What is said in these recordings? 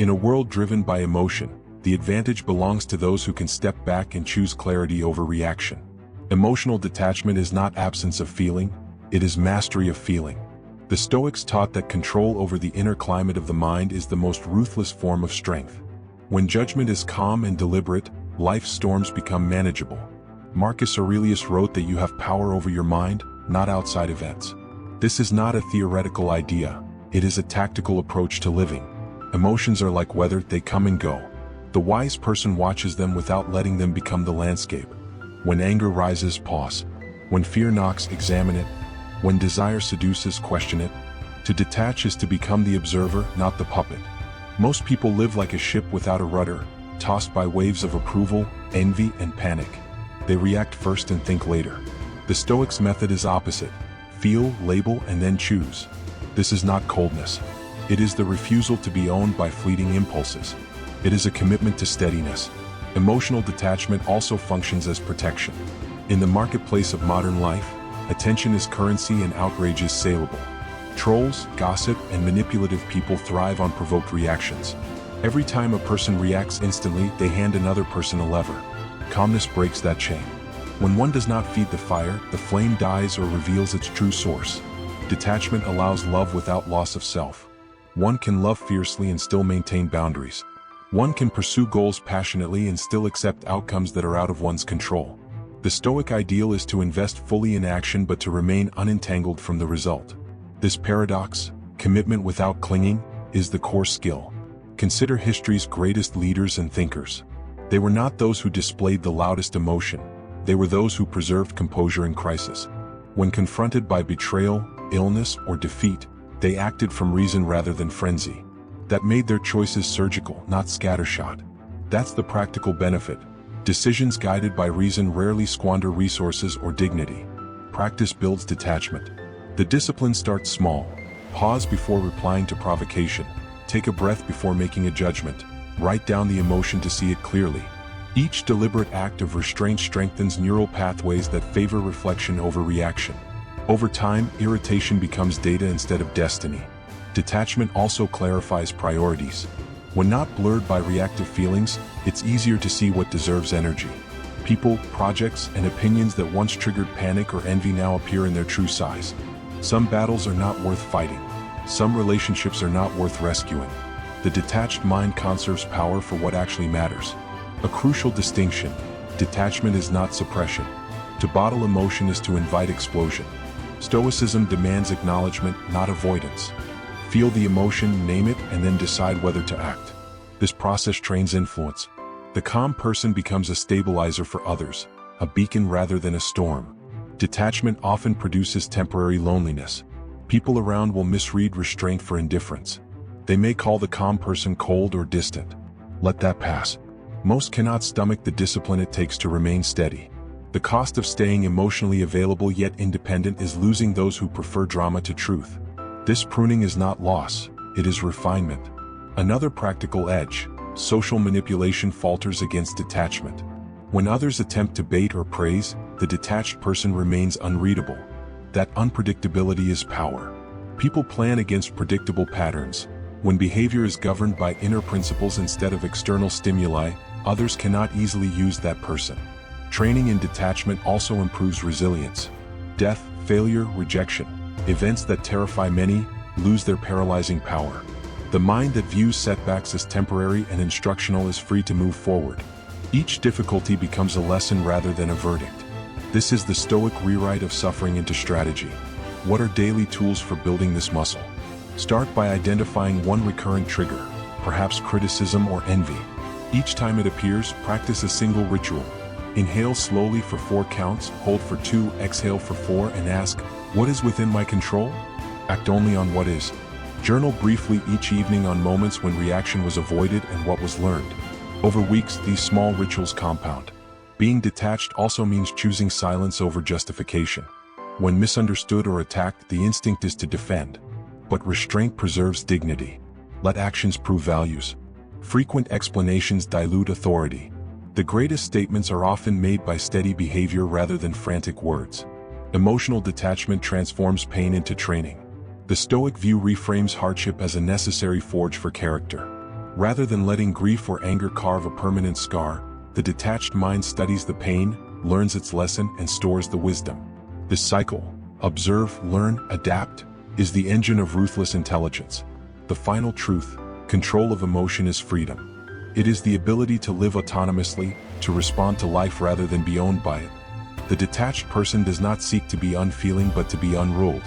In a world driven by emotion, the advantage belongs to those who can step back and choose clarity over reaction. Emotional detachment is not absence of feeling, it is mastery of feeling. The Stoics taught that control over the inner climate of the mind is the most ruthless form of strength. When judgment is calm and deliberate, life's storms become manageable. Marcus Aurelius wrote that you have power over your mind, not outside events. This is not a theoretical idea, it is a tactical approach to living. Emotions are like weather, they come and go. The wise person watches them without letting them become the landscape. When anger rises, pause. When fear knocks, examine it. When desire seduces, question it. To detach is to become the observer, not the puppet. Most people live like a ship without a rudder, tossed by waves of approval, envy, and panic. They react first and think later. The Stoics' method is opposite. Feel, label, and then choose. This is not coldness. It is the refusal to be owned by fleeting impulses. It is a commitment to steadiness. Emotional detachment also functions as protection. In the marketplace of modern life, attention is currency and outrage is saleable. Trolls, gossip, and manipulative people thrive on provoked reactions. Every time a person reacts instantly, they hand another person a lever. Calmness breaks that chain. When one does not feed the fire, the flame dies or reveals its true source. Detachment allows love without loss of self. One can love fiercely and still maintain boundaries. One can pursue goals passionately and still accept outcomes that are out of one's control. The Stoic ideal is to invest fully in action but to remain unentangled from the result. This paradox, commitment without clinging, is the core skill. Consider history's greatest leaders and thinkers. They were not those who displayed the loudest emotion, they were those who preserved composure in crisis. When confronted by betrayal, illness, or defeat, they acted from reason rather than frenzy. That made their choices surgical, not scattershot. That's the practical benefit. Decisions guided by reason rarely squander resources or dignity. Practice builds detachment. The discipline starts small. Pause before replying to provocation. Take a breath before making a judgment. Write down the emotion to see it clearly. Each deliberate act of restraint strengthens neural pathways that favor reflection over reaction. Over time, irritation becomes data instead of destiny. Detachment also clarifies priorities. When not blurred by reactive feelings, it's easier to see what deserves energy. People, projects, and opinions that once triggered panic or envy now appear in their true size. Some battles are not worth fighting. Some relationships are not worth rescuing. The detached mind conserves power for what actually matters. A crucial distinction: detachment is not suppression. To bottle emotion is to invite explosion. Stoicism demands acknowledgement, not avoidance. Feel the emotion, name it, and then decide whether to act. This process trains influence. The calm person becomes a stabilizer for others, a beacon rather than a storm. Detachment often produces temporary loneliness. People around will misread restraint for indifference. They may call the calm person cold or distant. Let that pass. Most cannot stomach the discipline it takes to remain steady. The cost of staying emotionally available yet independent is losing those who prefer drama to truth. This pruning is not loss, it is refinement. Another practical edge: social manipulation falters against detachment. When others attempt to bait or praise, the detached person remains unreadable. That unpredictability is power. People plan against predictable patterns. When behavior is governed by inner principles instead of external stimuli, others cannot easily use that person. Training in detachment also improves resilience. Death, failure, rejection, events that terrify many, lose their paralyzing power. The mind that views setbacks as temporary and instructional is free to move forward. Each difficulty becomes a lesson rather than a verdict. This is the Stoic rewrite of suffering into strategy. What are daily tools for building this muscle? Start by identifying one recurrent trigger, perhaps criticism or envy. Each time it appears, practice a single ritual. Inhale slowly for 4 counts, hold for 2, exhale for 4, and ask, what is within my control? Act only on what is. Journal briefly each evening on moments when reaction was avoided and what was learned. Over weeks, these small rituals compound. Being detached also means choosing silence over justification. When misunderstood or attacked, the instinct is to defend. But restraint preserves dignity. Let actions prove values. Frequent explanations dilute authority. The greatest statements are often made by steady behavior rather than frantic words. Emotional detachment transforms pain into training. The Stoic view reframes hardship as a necessary forge for character. Rather than letting grief or anger carve a permanent scar, the detached mind studies the pain, learns its lesson, and stores the wisdom. This cycle, observe, learn, adapt, is the engine of ruthless intelligence. The final truth, control of emotion, is freedom. It is the ability to live autonomously, to respond to life rather than be owned by it. The detached person does not seek to be unfeeling but to be unruled.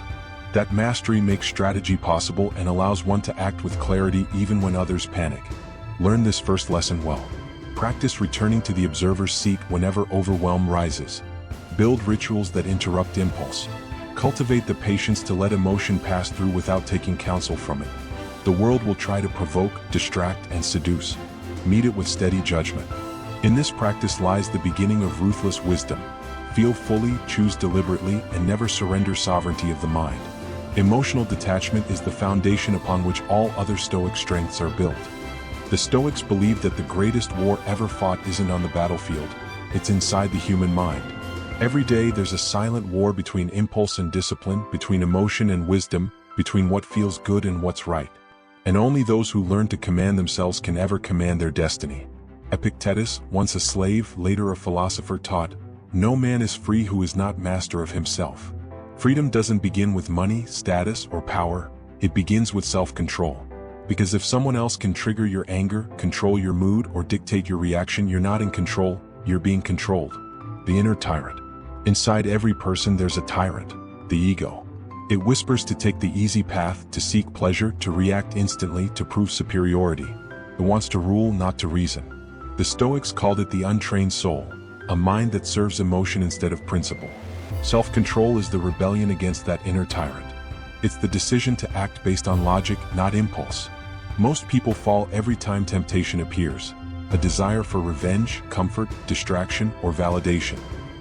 That mastery makes strategy possible and allows one to act with clarity even when others panic. Learn this first lesson well. Practice returning to the observer's seat whenever overwhelm rises. Build rituals that interrupt impulse. Cultivate the patience to let emotion pass through without taking counsel from it. The world will try to provoke, distract, and seduce. Meet it with steady judgment. In this practice lies the beginning of ruthless wisdom. Feel fully, choose deliberately, and never surrender sovereignty of the mind. Emotional detachment is the foundation upon which all other Stoic strengths are built. The Stoics believed that the greatest war ever fought isn't on the battlefield, it's inside the human mind. Every day there's a silent war between impulse and discipline, between emotion and wisdom, between what feels good and what's right. And only those who learn to command themselves can ever command their destiny. Epictetus, once a slave, later a philosopher, taught, "No man is free who is not master of himself." Freedom doesn't begin with money, status, or power, it begins with self-control. Because if someone else can trigger your anger, control your mood, or dictate your reaction, you're not in control, you're being controlled. The inner tyrant. Inside every person there's a tyrant, the ego. It whispers to take the easy path, to seek pleasure, to react instantly, to prove superiority. It wants to rule, not to reason. The Stoics called it the untrained soul, a mind that serves emotion instead of principle. Self-control is the rebellion against that inner tyrant. It's the decision to act based on logic, not impulse. Most people fall every time temptation appears, a desire for revenge, comfort, distraction, or validation.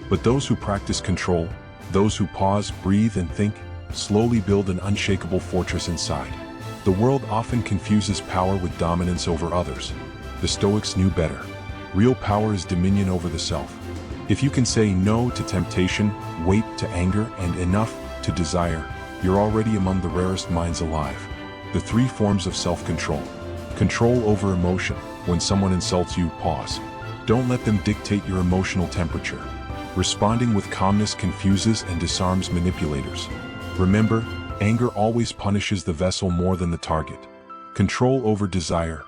But those who practice control, those who pause, breathe, and think, slowly build an unshakable fortress inside. The world often confuses power with dominance over others. The Stoics knew better. Real power is dominion over the self. If you can say no to temptation, wait to anger, and enough to desire, you're already among the rarest minds alive. The three forms of self-control. Control over emotion. When someone insults you, pause. Don't let them dictate your emotional temperature. Responding with calmness confuses and disarms manipulators. Remember, anger always punishes the vessel more than the target. Control over desire.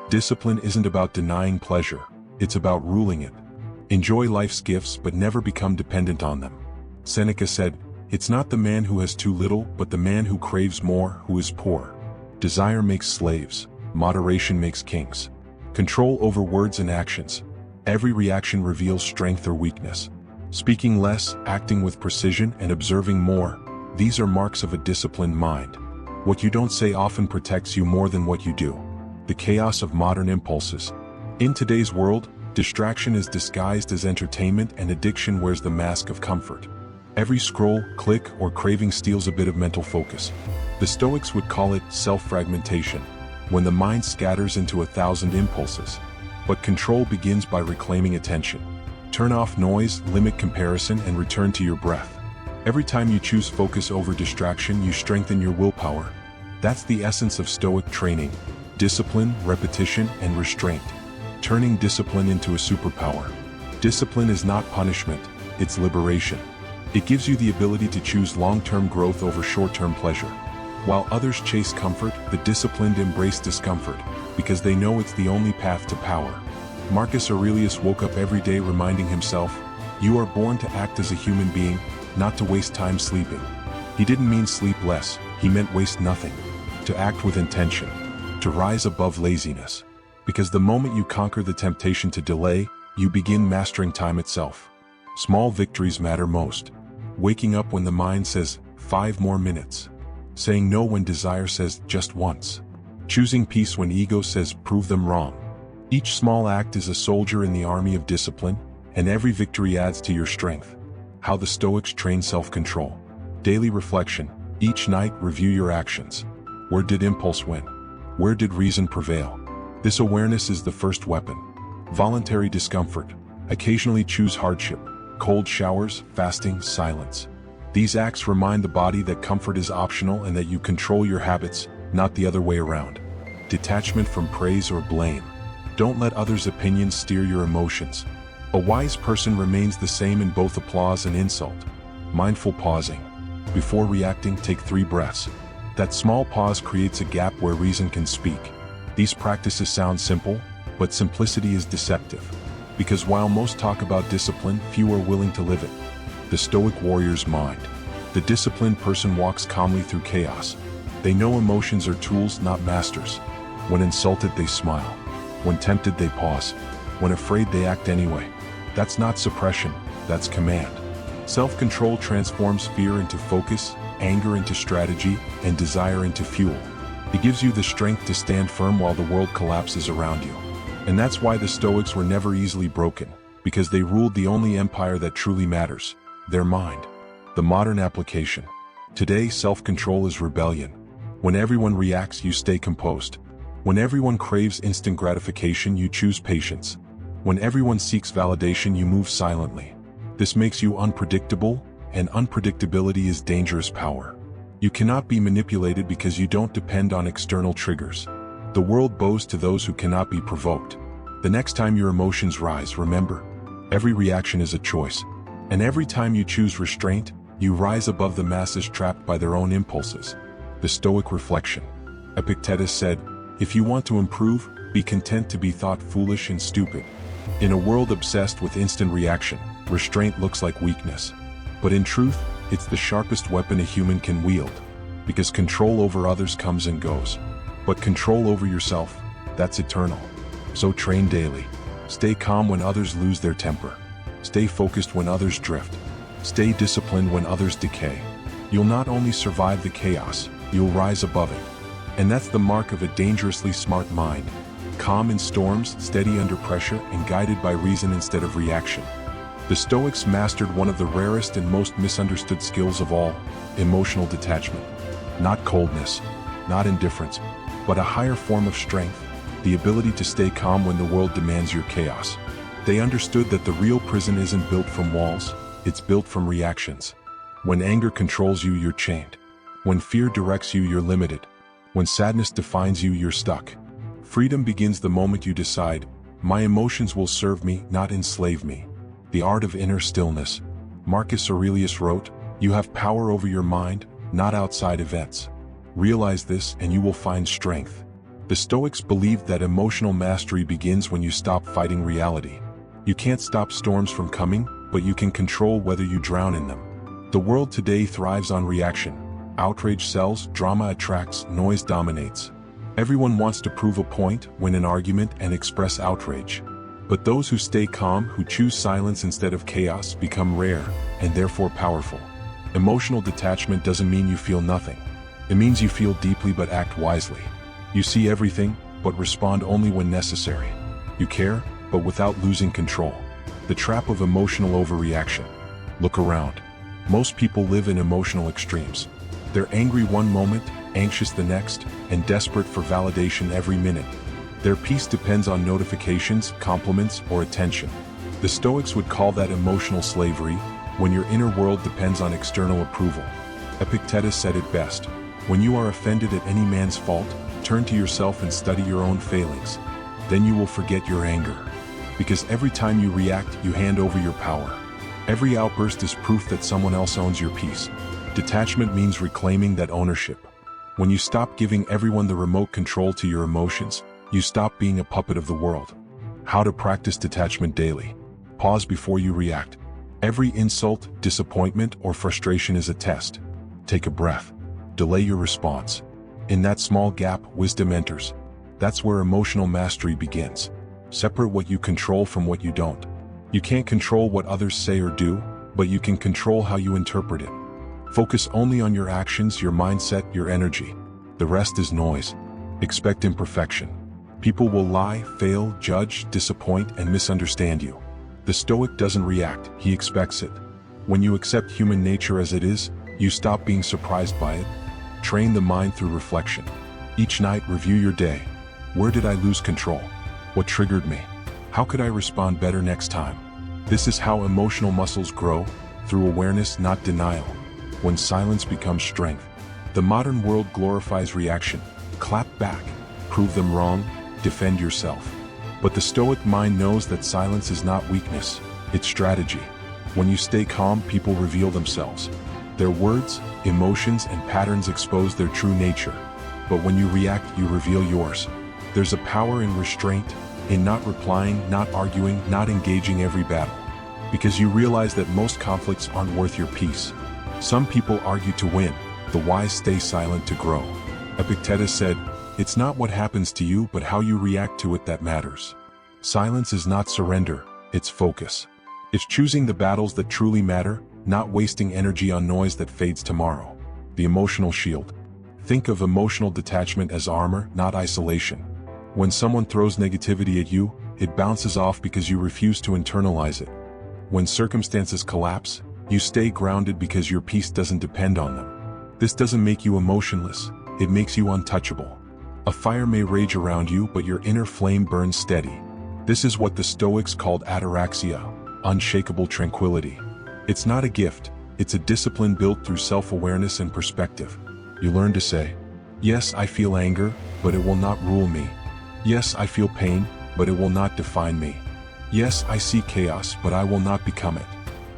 Discipline isn't about denying pleasure, it's about ruling it. Enjoy life's gifts but never become dependent on them. Seneca said, "It's not the man who has too little, but the man who craves more, who is poor." Desire makes slaves, moderation makes kings. Control over words and actions. Every reaction reveals strength or weakness. Speaking less, acting with precision, and observing more, these are marks of a disciplined mind. What you don't say often protects you more than what you do. The chaos of modern impulses. In today's world, distraction is disguised as entertainment and addiction wears the mask of comfort. Every scroll, click, or craving steals a bit of mental focus. The Stoics would call it self-fragmentation, when the mind scatters into 1,000 impulses. But control begins by reclaiming attention. Turn off noise, limit comparison, and return to your breath. Every time you choose focus over distraction, you strengthen your willpower. That's the essence of Stoic training: discipline, repetition, and restraint. Turning discipline into a superpower. Discipline is not punishment, it's liberation. It gives you the ability to choose long-term growth over short-term pleasure. While others chase comfort, the disciplined embrace discomfort, because they know it's the only path to power. Marcus Aurelius woke up every day reminding himself, "You are born to act as a human being, not to waste time sleeping." He didn't mean sleep less, he meant waste nothing. To act with intention. To rise above laziness. Because the moment you conquer the temptation to delay, you begin mastering time itself. Small victories matter most. Waking up when the mind says, 5 more minutes. Saying no when desire says, just once. Choosing peace when ego says, prove them wrong. Each small act is a soldier in the army of discipline, and every victory adds to your strength. How the Stoics train self-control. Daily reflection. Each night, review your actions. Where did impulse win? Where did reason prevail? This awareness is the first weapon. Voluntary discomfort. Occasionally choose hardship. Cold showers, fasting, silence. These acts remind the body that comfort is optional and that you control your habits, not the other way around. detachment from praise or blame. Don't let others' opinions steer your emotions. A wise person remains the same in both applause and insult. Mindful pausing. Before reacting, take 3 breaths. That small pause creates a gap where reason can speak. These practices sound simple, but simplicity is deceptive. Because while most talk about discipline, few are willing to live it. The Stoic warrior's mind. The disciplined person walks calmly through chaos. They know emotions are tools, not masters. When insulted, they smile. When tempted, they pause. When afraid, they act anyway. That's not suppression, that's command. Self-control transforms fear into focus, anger into strategy, and desire into fuel. It gives you the strength to stand firm while the world collapses around you. And that's why the Stoics were never easily broken, because they ruled the only empire that truly matters, their mind. The modern application. Today, self-control is rebellion. When everyone reacts, you stay composed. When everyone craves instant gratification, you choose patience. When everyone seeks validation, you move silently. This makes you unpredictable, and unpredictability is dangerous power. You cannot be manipulated because you don't depend on external triggers. The world bows to those who cannot be provoked. The next time your emotions rise, remember, every reaction is a choice. And every time you choose restraint, you rise above the masses trapped by their own impulses. The Stoic reflection. Epictetus said, "If you want to improve, be content to be thought foolish and stupid." In a world obsessed with instant reaction, restraint looks like weakness. But in truth, it's the sharpest weapon a human can wield. Because control over others comes and goes. But control over yourself, that's eternal. So train daily. Stay calm when others lose their temper. Stay focused when others drift. Stay disciplined when others decay. You'll not only survive the chaos, you'll rise above it. And that's the mark of a dangerously smart mind. Calm in storms, steady under pressure, and guided by reason instead of reaction. The Stoics mastered one of the rarest and most misunderstood skills of all, emotional detachment. Not coldness, not indifference, but a higher form of strength, the ability to stay calm when the world demands your chaos. They understood that the real prison isn't built from walls, it's built from reactions. When anger controls you, you're chained. When fear directs you, you're limited. When sadness defines you, you're stuck. Freedom begins the moment you decide, my emotions will serve me, not enslave me. The art of inner stillness. Marcus Aurelius wrote, "You have power over your mind, not outside events. Realize this and you will find strength." The Stoics believed that emotional mastery begins when you stop fighting reality. You can't stop storms from coming, but you can control whether you drown in them. The world today thrives on reaction. Outrage sells, drama attracts, noise dominates. Everyone wants to prove a point, win an argument, and express outrage. But those who stay calm, who choose silence instead of chaos, become rare, and therefore powerful. Emotional detachment doesn't mean you feel nothing. It means you feel deeply but act wisely. You see everything, but respond only when necessary. You care, but without losing control. The trap of emotional overreaction. Look around. Most people live in emotional extremes. They're angry one moment, anxious the next, and desperate for validation every minute. Their peace depends on notifications, compliments, or attention. The Stoics would call that emotional slavery, when your inner world depends on external approval. Epictetus said it best, "When you are offended at any man's fault, turn to yourself and study your own failings. Then you will forget your anger." Because every time you react, you hand over your power. Every outburst is proof that someone else owns your peace. Detachment means reclaiming that ownership. When you stop giving everyone the remote control to your emotions, you stop being a puppet of the world. How to practice detachment daily. Pause before you react. Every insult, disappointment, or frustration is a test. Take a breath. Delay your response. In that small gap, wisdom enters. That's where emotional mastery begins. Separate what you control from what you don't. You can't control what others say or do, but you can control how you interpret it. Focus only on your actions, your mindset, your energy. The rest is noise. Expect imperfection. People will lie, fail, judge, disappoint, and misunderstand you. The Stoic doesn't react, he expects it. When you accept human nature as it is, you stop being surprised by it. Train the mind through reflection. Each night, review your day. Where did I lose control? What triggered me? How could I respond better next time? This is how emotional muscles grow, through awareness, not denial. When silence becomes strength. The modern world glorifies reaction. Clap back. prove them wrong, defend yourself. But the Stoic mind knows that silence is not weakness, it's strategy. When you stay calm, people reveal themselves. Their words, emotions, and patterns expose their true nature. But when you react, you reveal yours. There's a power in restraint, in not replying, not arguing, not engaging every battle. Because you realize that most conflicts aren't worth your peace. Some people argue to win, the wise stay silent to grow. Epictetus said, "It's not what happens to you but how you react to it that matters." Silence is not surrender, it's focus. It's choosing the battles that truly matter, not wasting energy on noise that fades tomorrow. The emotional shield. Think of emotional detachment as armor, not isolation. When someone throws negativity at you, it bounces off because you refuse to internalize it. When circumstances collapse, you stay grounded because your peace doesn't depend on them. This doesn't make you emotionless, it makes you untouchable. A fire may rage around you, but your inner flame burns steady. This is what the Stoics called ataraxia, unshakable tranquility. It's not a gift, it's a discipline built through self-awareness and perspective. You learn to say, "Yes, I feel anger, but it will not rule me. Yes, I feel pain, but it will not define me. Yes, I see chaos, but I will not become it."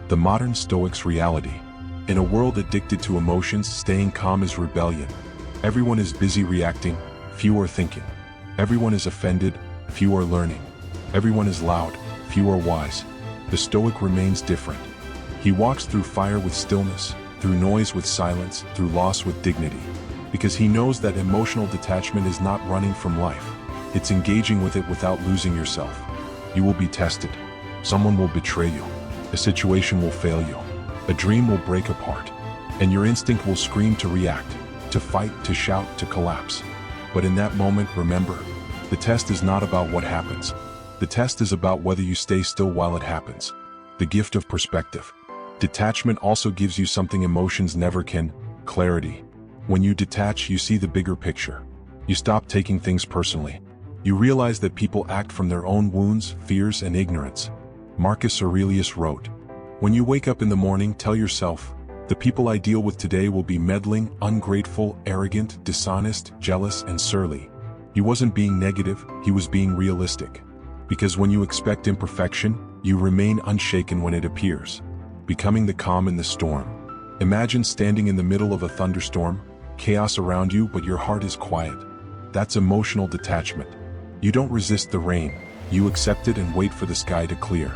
The modern Stoic's reality. In a world addicted to emotions, staying calm is rebellion. Everyone is busy reacting, few are thinking. Everyone is offended, few are learning. Everyone is loud, few are wise. The Stoic remains different. He walks through fire with stillness, through noise with silence, through loss with dignity. Because he knows that emotional detachment is not running from life. It's engaging with it without losing yourself. You will be tested. Someone will betray you. A situation will fail you. A dream will break apart. And your instinct will scream to react, to fight, to shout, to collapse. But in that moment, remember, the test is not about what happens. The test is about whether you stay still while it happens. The gift of perspective. Detachment also gives you something emotions never can: clarity. When you detach, you see the bigger picture. You stop taking things personally. You realize that people act from their own wounds, fears, and ignorance. Marcus Aurelius wrote, "When you wake up in the morning, tell yourself, the people I deal with today will be meddling, ungrateful, arrogant, dishonest, jealous, and surly." He wasn't being negative, he was being realistic. Because when you expect imperfection, you remain unshaken when it appears. Becoming the calm in the storm. Imagine standing in the middle of a thunderstorm, chaos around you, but your heart is quiet. That's emotional detachment. You don't resist the rain, you accept it and wait for the sky to clear.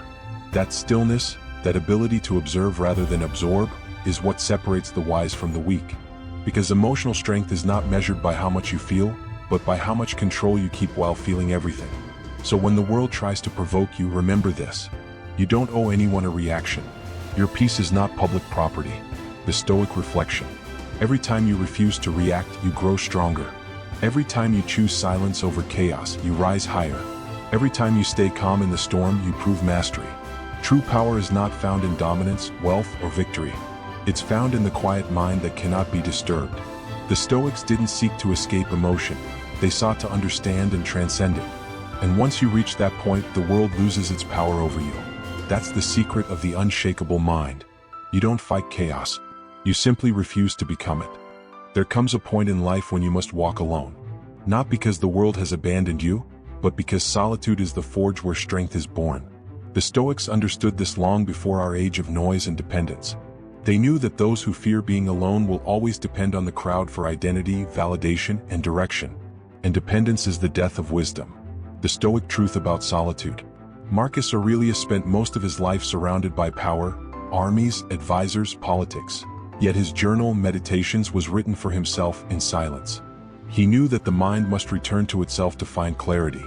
That stillness, that ability to observe rather than absorb, is what separates the wise from the weak. Because emotional strength is not measured by how much you feel, but by how much control you keep while feeling everything. So when the world tries to provoke you, remember this. You don't owe anyone a reaction. Your peace is not public property. The Stoic reflection. Every time you refuse to react, you grow stronger. Every time you choose silence over chaos, you rise higher. Every time you stay calm in the storm, you prove mastery. True power is not found in dominance, wealth, or victory. It's found in the quiet mind that cannot be disturbed. The Stoics didn't seek to escape emotion. They sought to understand and transcend it. And once you reach that point, the world loses its power over you. That's the secret of the unshakable mind. You don't fight chaos. You simply refuse to become it. There comes a point in life when you must walk alone. Not because the world has abandoned you, but because solitude is the forge where strength is born. The Stoics understood this long before our age of noise and dependence. They knew that those who fear being alone will always depend on the crowd for identity, validation, and direction. And dependence is the death of wisdom. The Stoic truth about solitude. Marcus Aurelius spent most of his life surrounded by power, armies, advisors, politics. Yet his journal, Meditations, was written for himself in silence. He knew that the mind must return to itself to find clarity.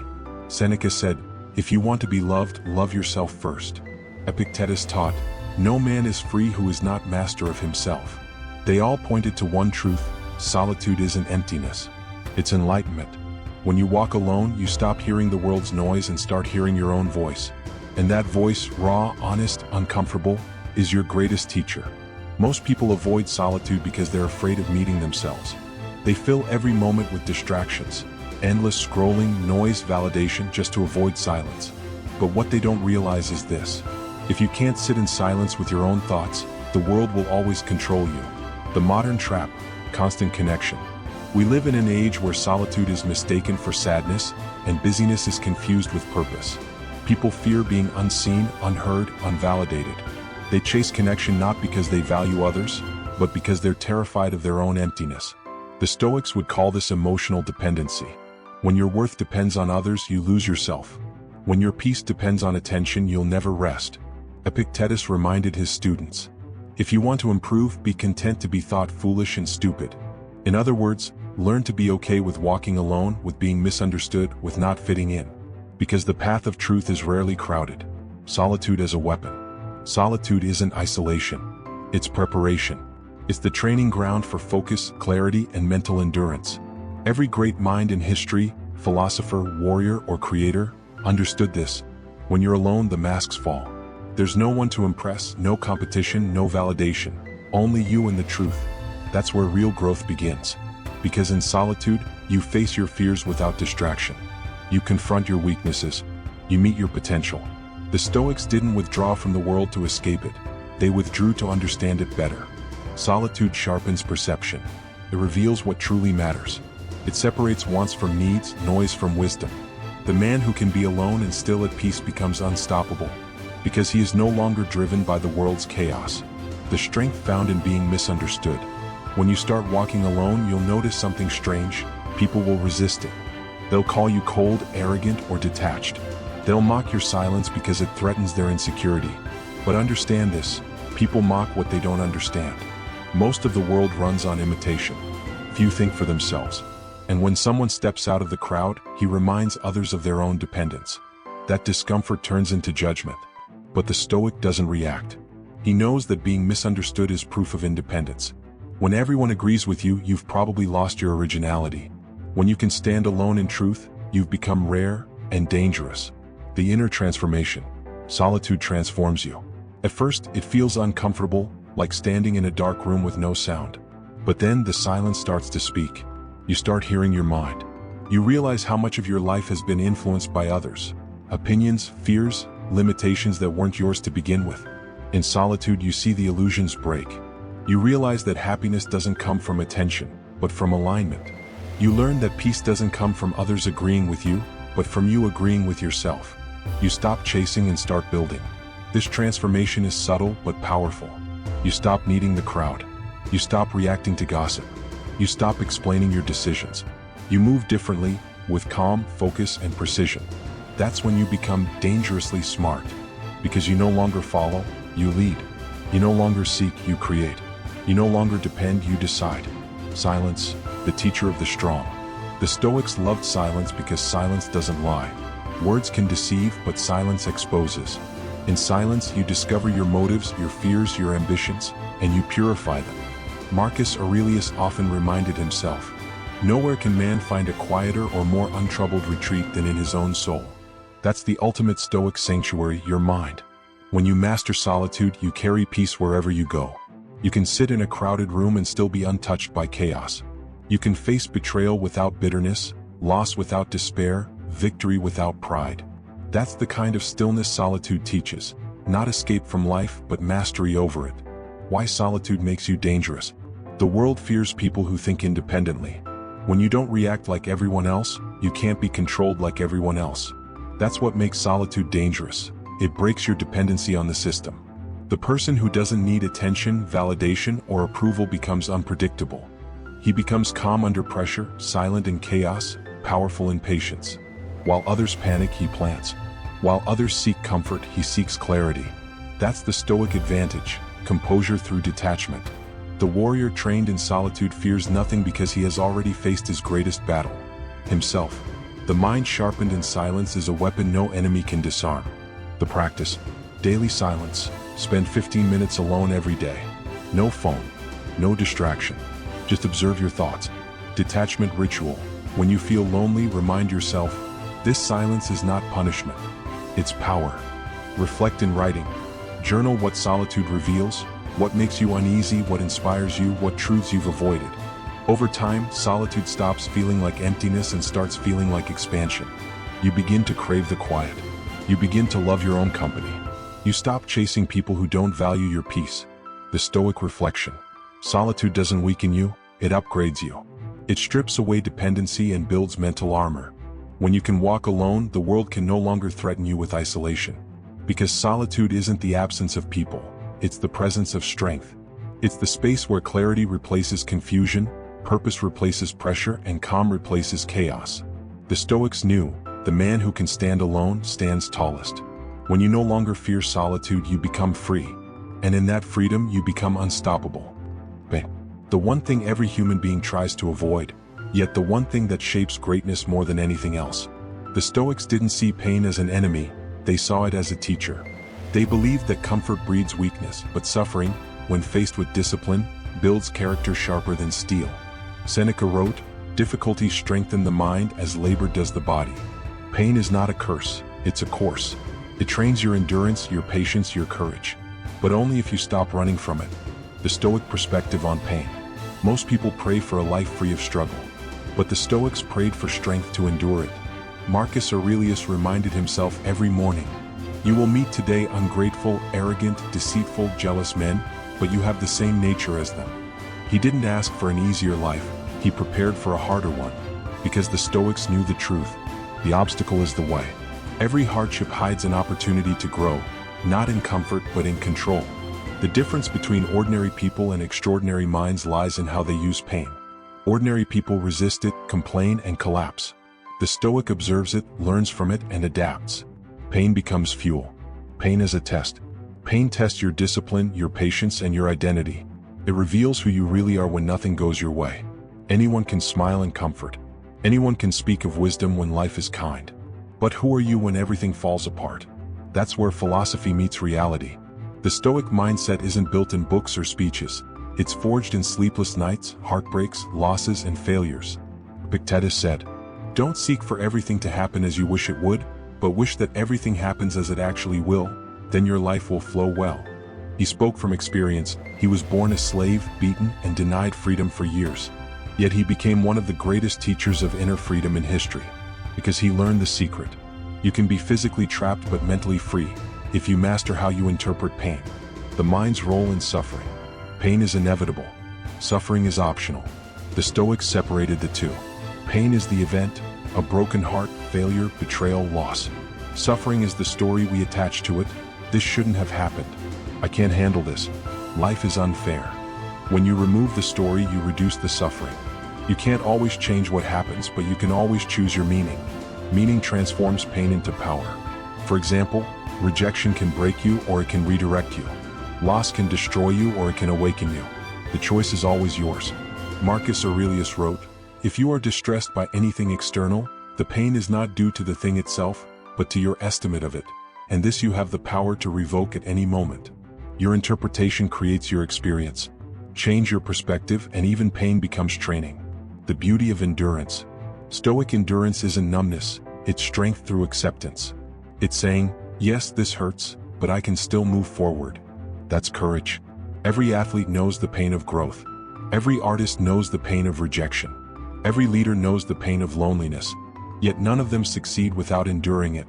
Seneca said, "If you want to be loved, love yourself first." Epictetus taught, "No man is free who is not master of himself." They all pointed to one truth: solitude isn't emptiness. It's enlightenment. When you walk alone, you stop hearing the world's noise and start hearing your own voice. And that voice, raw, honest, uncomfortable, is your greatest teacher. Most people avoid solitude because they're afraid of meeting themselves. They fill every moment with distractions, endless scrolling, noise, validation, just to avoid silence. But what they don't realize is this: if you can't sit in silence with your own thoughts, the world will always control you. The modern trap: constant connection. We live in an age where solitude is mistaken for sadness, and busyness is confused with purpose. People fear being unseen, unheard, unvalidated. They chase connection not because they value others, but because they're terrified of their own emptiness. The Stoics would call this emotional dependency. When your worth depends on others, you lose yourself. When your peace depends on attention, you'll never rest. Epictetus reminded his students, if you want to improve, be content to be thought foolish and stupid. In other words, learn to be okay with walking alone, with being misunderstood, with not fitting in. Because the path of truth is rarely crowded. Solitude as a weapon. Solitude isn't isolation. It's preparation. It's the training ground for focus, clarity, and mental endurance. Every great mind in history, philosopher, warrior, or creator, understood this. When you're alone, the masks fall. There's no one to impress, no competition, no validation. Only you and the truth. That's where real growth begins. Because in solitude, you face your fears without distraction. You confront your weaknesses. You meet your potential. The Stoics didn't withdraw from the world to escape it. They withdrew to understand it better. Solitude sharpens perception. It reveals what truly matters. It separates wants from needs, noise from wisdom. The man who can be alone and still at peace becomes unstoppable, because he is no longer driven by the world's chaos. The strength found in being misunderstood. When you start walking alone, you'll notice something strange. People will resist it. They'll call you cold, arrogant, or detached. They'll mock your silence because it threatens their insecurity. But understand this, people mock what they don't understand. Most of the world runs on imitation. Few think for themselves. And when someone steps out of the crowd, he reminds others of their own dependence. That discomfort turns into judgment. But the Stoic doesn't react. He knows that being misunderstood is proof of independence. When everyone agrees with you, you've probably lost your originality. When you can stand alone in truth, you've become rare and dangerous. The inner transformation. Solitude transforms you. At first, it feels uncomfortable, like standing in a dark room with no sound. But then the silence starts to speak. You start hearing your mind. You realize how much of your life has been influenced by others. Opinions, fears, limitations that weren't yours to begin with. In solitude, you see the illusions break. You realize that happiness doesn't come from attention, but from alignment. You learn that peace doesn't come from others agreeing with you, but from you agreeing with yourself. You stop chasing and start building. This transformation is subtle but powerful. You stop needing the crowd. You stop reacting to gossip. You stop explaining your decisions. You move differently, with calm, focus, and precision. That's when you become dangerously smart. Because you no longer follow, you lead. You no longer seek, you create. You no longer depend, you decide. Silence, the teacher of the strong. The Stoics loved silence because silence doesn't lie. Words can deceive, but silence exposes. In silence, you discover your motives, your fears, your ambitions, and you purify them. Marcus Aurelius often reminded himself, nowhere can man find a quieter or more untroubled retreat than in his own soul. That's the ultimate Stoic sanctuary, your mind. When you master solitude, you carry peace wherever you go. You can sit in a crowded room and still be untouched by chaos. You can face betrayal without bitterness, loss without despair, victory without pride. That's the kind of stillness solitude teaches, not escape from life, but mastery over it. Why solitude makes you dangerous? The world fears people who think independently. When you don't react like everyone else, you can't be controlled like everyone else. That's what makes solitude dangerous. It breaks your dependency on the system. The person who doesn't need attention, validation, or approval becomes unpredictable. He becomes calm under pressure, silent in chaos, powerful in patience. While others panic, he plans. While others seek comfort, he seeks clarity. That's the Stoic advantage, composure through detachment. The warrior trained in solitude fears nothing because he has already faced his greatest battle, himself. The mind sharpened in silence is a weapon no enemy can disarm. The practice, daily silence. Spend 15 minutes alone every day. No phone, no distraction. Just observe your thoughts. Detachment ritual. When you feel lonely, remind yourself, this silence is not punishment. It's power. Reflect in writing. Journal what solitude reveals, what makes you uneasy, what inspires you, what truths you've avoided. Over time, solitude stops feeling like emptiness and starts feeling like expansion. You begin to crave the quiet. You begin to love your own company. You stop chasing people who don't value your peace. The Stoic reflection. Solitude doesn't weaken you, it upgrades you. It strips away dependency and builds mental armor. When you can walk alone, the world can no longer threaten you with isolation. Because solitude isn't the absence of people, it's the presence of strength. It's the space where clarity replaces confusion, purpose replaces pressure, and calm replaces chaos. The Stoics knew, the man who can stand alone stands tallest. When you no longer fear solitude, you become free. And in that freedom, you become unstoppable. The one thing every human being tries to avoid, yet the one thing that shapes greatness more than anything else. The Stoics didn't see pain as an enemy, they saw it as a teacher. They believed that comfort breeds weakness, but suffering, when faced with discipline, builds character sharper than steel. Seneca wrote, "Difficulties strengthen the mind as labor does the body." Pain is not a curse, it's a course. It trains your endurance, your patience, your courage. But only if you stop running from it. The Stoic perspective on pain. Most people pray for a life free of struggle. But the Stoics prayed for strength to endure it. Marcus Aurelius reminded himself every morning, "You will meet today ungrateful, arrogant, deceitful, jealous men, but you have the same nature as them." He didn't ask for an easier life, he prepared for a harder one. Because the Stoics knew the truth. The obstacle is the way. Every hardship hides an opportunity to grow, not in comfort but in control. The difference between ordinary people and extraordinary minds lies in how they use pain. Ordinary people resist it, complain, and collapse. The Stoic observes it, learns from it, and adapts. Pain becomes fuel. Pain is a test. Pain tests your discipline, your patience, and your identity. It reveals who you really are when nothing goes your way. Anyone can smile and comfort. Anyone can speak of wisdom when life is kind. But who are you when everything falls apart? That's where philosophy meets reality. The Stoic mindset isn't built in books or speeches. It's forged in sleepless nights, heartbreaks, losses, and failures. Epictetus said, "Don't seek for everything to happen as you wish it would, but wish that everything happens as it actually will, then your life will flow well." He spoke from experience. He was born a slave, beaten, and denied freedom for years. Yet he became one of the greatest teachers of inner freedom in history. Because he learned the secret. You can be physically trapped but mentally free, if you master how you interpret pain. The mind's role in suffering. Pain is inevitable. Suffering is optional. The Stoics separated the two. Pain is the event, a broken heart, failure, betrayal, loss. Suffering is the story we attach to it. This shouldn't have happened. I can't handle this. Life is unfair. When you remove the story, you reduce the suffering. You can't always change what happens, but you can always choose your meaning. Meaning transforms pain into power. For example, rejection can break you or it can redirect you. Loss can destroy you or it can awaken you. The choice is always yours. Marcus Aurelius wrote, "If you are distressed by anything external, the pain is not due to the thing itself, but to your estimate of it, and this you have the power to revoke at any moment." Your interpretation creates your experience. Change your perspective and even pain becomes training. The beauty of endurance. Stoic endurance isn't numbness, it's strength through acceptance. It's saying, yes, this hurts, but I can still move forward. That's courage. Every athlete knows the pain of growth. Every artist knows the pain of rejection. Every leader knows the pain of loneliness. Yet none of them succeed without enduring it.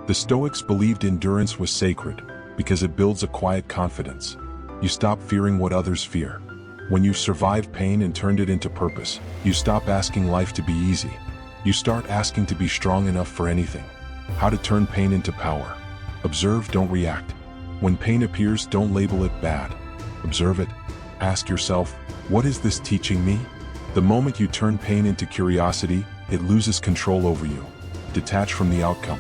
The Stoics believed endurance was sacred, because it builds a quiet confidence. You stop fearing what others fear. When you've survived pain and turned it into purpose, you stop asking life to be easy. You start asking to be strong enough for anything. How to turn pain into power. Observe, don't react. When pain appears, don't label it bad. Observe it. Ask yourself, what is this teaching me? The moment you turn pain into curiosity, it loses control over you. Detach from the outcome.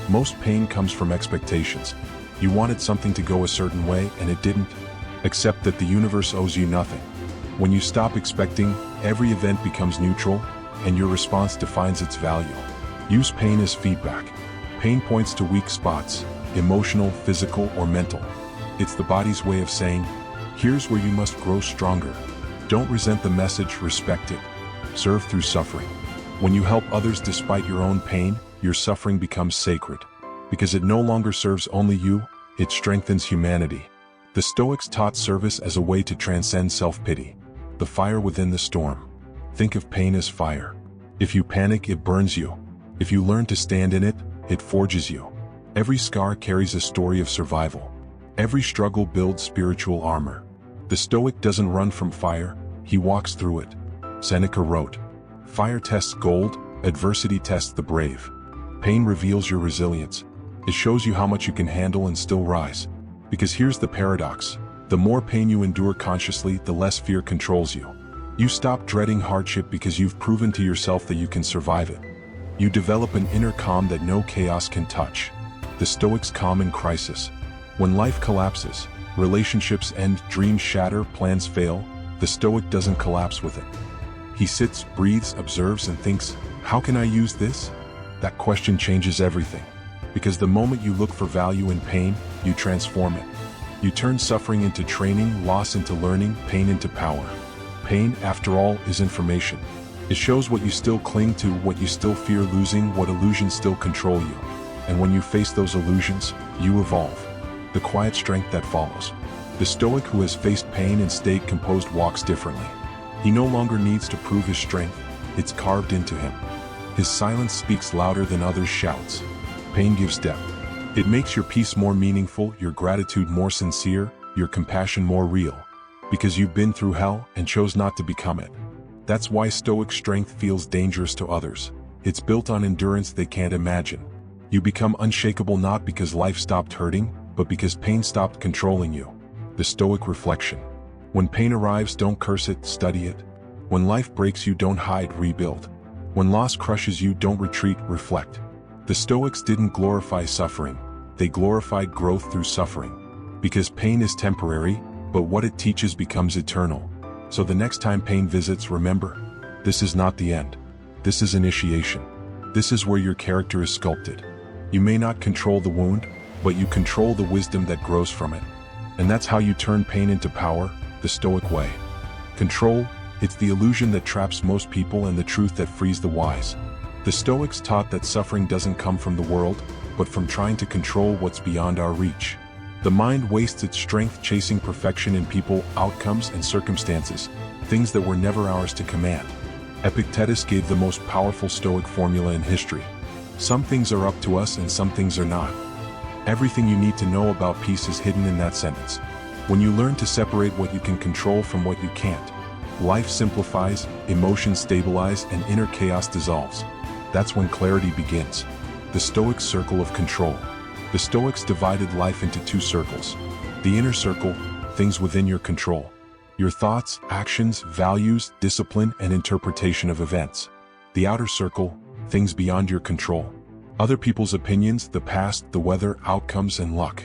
Most pain comes from expectations. You wanted something to go a certain way and it didn't. Accept that the universe owes you nothing. When you stop expecting, every event becomes neutral, and your response defines its value. Use pain as feedback. Pain points to weak spots, emotional, physical, or mental. It's the body's way of saying, here's where you must grow stronger. Don't resent the message, respect it. Serve through suffering. When you help others despite your own pain, your suffering becomes sacred. Because it no longer serves only you, it strengthens humanity. The Stoics taught service as a way to transcend self-pity. The fire within the storm. Think of pain as fire. If you panic, it burns you. If you learn to stand in it, it forges you. Every scar carries a story of survival. Every struggle builds spiritual armor. The Stoic doesn't run from fire, he walks through it. Seneca wrote, Fire tests gold, adversity tests the brave. Pain reveals your resilience. It shows you how much you can handle and still rise. Because here's the paradox. The more pain you endure consciously, the less fear controls you. You stop dreading hardship because you've proven to yourself that you can survive it. You develop an inner calm that no chaos can touch. The Stoics' calm in crisis. When life collapses, relationships end, dreams shatter, plans fail, the Stoic doesn't collapse with it. He sits, breathes, observes, and thinks, how can I use this? That question changes everything. Because the moment you look for value in pain, you transform it. You turn suffering into training, loss into learning, pain into power. Pain, after all, is information. It shows what you still cling to, what you still fear losing, what illusions still control you. And when you face those illusions, you evolve. The quiet strength that follows. The Stoic who has faced pain and stayed composed walks differently. He no longer needs to prove his strength, it's carved into him. His silence speaks louder than others' shouts. Pain gives depth. It makes your peace more meaningful, your gratitude more sincere, your compassion more real. Because you've been through hell and chose not to become it. That's why Stoic strength feels dangerous to others. It's built on endurance they can't imagine. You become unshakable not because life stopped hurting, but because pain stopped controlling you. The Stoic reflection. When pain arrives, don't curse it, study it. When life breaks you, don't hide, rebuild. When loss crushes you, don't retreat, reflect. The Stoics didn't glorify suffering, they glorified growth through suffering. Because pain is temporary, but what it teaches becomes eternal. So the next time pain visits, remember, this is not the end. This is initiation. This is where your character is sculpted. You may not control the wound, but you control the wisdom that grows from it. And that's how you turn pain into power, the Stoic way. Control, it's the illusion that traps most people and the truth that frees the wise. The Stoics taught that suffering doesn't come from the world, but from trying to control what's beyond our reach. The mind wastes its strength chasing perfection in people, outcomes, and circumstances, things that were never ours to command. Epictetus gave the most powerful Stoic formula in history. Some things are up to us and some things are not. Everything you need to know about peace is hidden in that sentence. When you learn to separate what you can control from what you can't, life simplifies, emotions stabilize, and inner chaos dissolves. That's when clarity begins. The Stoic circle of control. The Stoics divided life into two circles. The inner circle, things within your control. Your thoughts, actions, values, discipline, and interpretation of events. The outer circle, things beyond your control. Other people's opinions, the past, the weather, outcomes, and luck.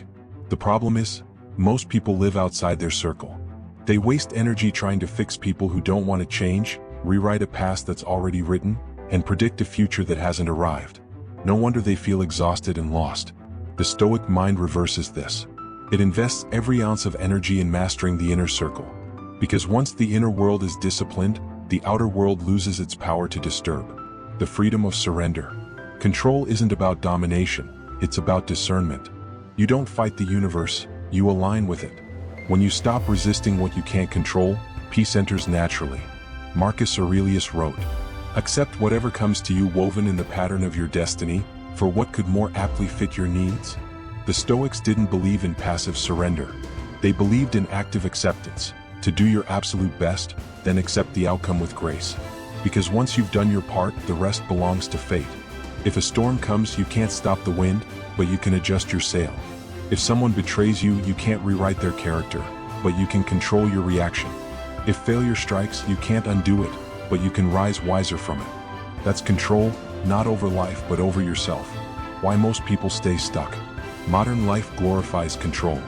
The problem is, most people live outside their circle. They waste energy trying to fix people who don't want to change, rewrite a past that's already written, and predict a future that hasn't arrived. No wonder they feel exhausted and lost. The Stoic mind reverses this. It invests every ounce of energy in mastering the inner circle. Because once the inner world is disciplined, the outer world loses its power to disturb. The freedom of surrender. Control isn't about domination, it's about discernment. You don't fight the universe, you align with it. When you stop resisting what you can't control, peace enters naturally. Marcus Aurelius wrote, "Accept whatever comes to you woven in the pattern of your destiny, for what could more aptly fit your needs?" The Stoics didn't believe in passive surrender. They believed in active acceptance, to do your absolute best, then accept the outcome with grace. Because once you've done your part, the rest belongs to fate. If a storm comes, you can't stop the wind, but you can adjust your sail. If someone betrays you, you can't rewrite their character, but you can control your reaction. If failure strikes, you can't undo it, but you can rise wiser from it. That's control, not over life but over yourself. Why most people stay stuck. Modern life glorifies control.